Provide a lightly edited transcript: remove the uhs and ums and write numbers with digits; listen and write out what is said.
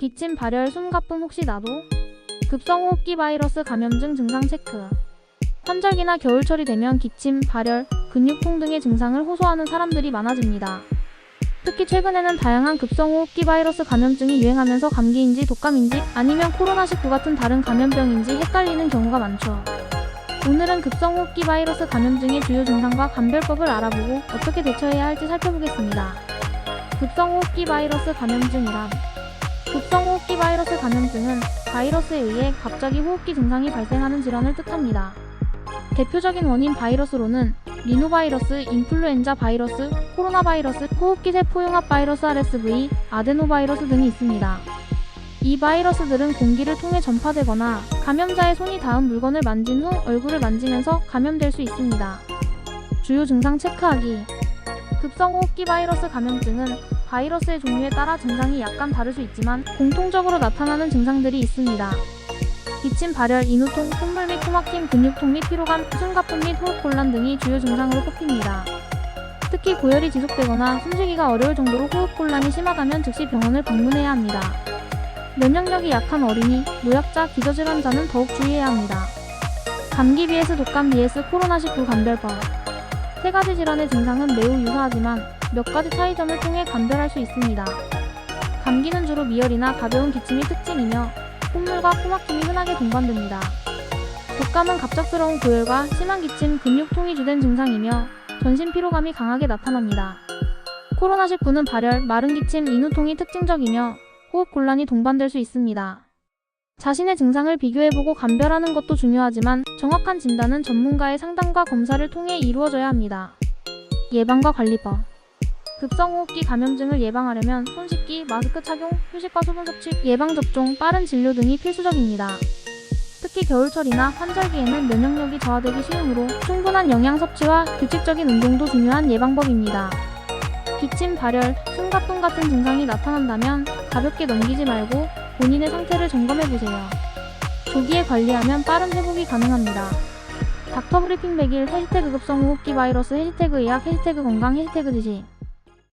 기침, 발열, 숨가쁨 혹시 나도? 급성호흡기 바이러스 감염증 증상 체크. 환절기나 겨울철이 되면 기침, 발열, 근육통 등의 증상을 호소하는 사람들이 많아집니다. 특히 최근에는 다양한 급성호흡기 바이러스 감염증이 유행하면서 감기인지 독감인지 아니면 코로나19 같은 다른 감염병인지 헷갈리는 경우가 많죠. 오늘은 급성호흡기 바이러스 감염증의 주요 증상과 감별법을 알아보고 어떻게 대처해야 할지 살펴보겠습니다. 급성호흡기 바이러스 감염증이란 급성호흡기 바이러스 감염증은 바이러스에 의해 갑자기 호흡기 증상이 발생하는 질환을 뜻합니다. 대표적인 원인 바이러스로는 리노바이러스, 인플루엔자 바이러스, 코로나 바이러스, 호흡기 세포 융합 바이러스 RSV, 아데노바이러스 등이 있습니다. 이 바이러스들은 공기를 통해 전파되거나 감염자의 손이 닿은 물건을 만진 후 얼굴을 만지면서 감염될 수 있습니다. 주요 증상 체크하기. 급성호흡기 바이러스 감염증은 바이러스의 종류에 따라 증상이 약간 다를 수 있지만 공통적으로 나타나는 증상들이 있습니다. 기침, 발열, 인후통, 콧물 및 코막힘, 근육통 및 피로감, 숨가쁨 및 호흡곤란 등이 주요 증상으로 꼽힙니다. 특히 고열이 지속되거나 숨쉬기가 어려울 정도로 호흡곤란이 심하다면 즉시 병원을 방문해야 합니다. 면역력이 약한 어린이, 노약자, 기저질환자는 더욱 주의해야 합니다. 감기 vs 독감 vs 코로나19 감별법. 세 가지 질환의 증상은 매우 유사하지만 몇 가지 차이점을 통해 감별할 수 있습니다. 감기는 주로 미열이나 가벼운 기침이 특징이며 콧물과 코막힘이 흔하게 동반됩니다. 독감은 갑작스러운 고열과 심한 기침, 근육통이 주된 증상이며 전신 피로감이 강하게 나타납니다. 코로나19는 발열, 마른 기침, 인후통이 특징적이며 호흡곤란이 동반될 수 있습니다. 자신의 증상을 비교해보고 감별하는 것도 중요하지만 정확한 진단은 전문가의 상담과 검사를 통해 이루어져야 합니다. 예방과 관리법. 급성호흡기 감염증을 예방하려면 손 씻기, 마스크 착용, 휴식과 수분 섭취, 예방접종, 빠른 진료 등이 필수적입니다. 특히 겨울철이나 환절기에는 면역력이 저하되기 쉬우므로 충분한 영양 섭취와 규칙적인 운동도 중요한 예방법입니다. 기침, 발열, 숨가쁨 같은 증상이 나타난다면 가볍게 넘기지 말고 본인의 상태를 점검해보세요. 조기에 관리하면 빠른 회복이 가능합니다. 닥터브리핑 100일 해시태그 급성호흡기 바이러스 해시태그 의학 해시태그 건강 해시태그 지시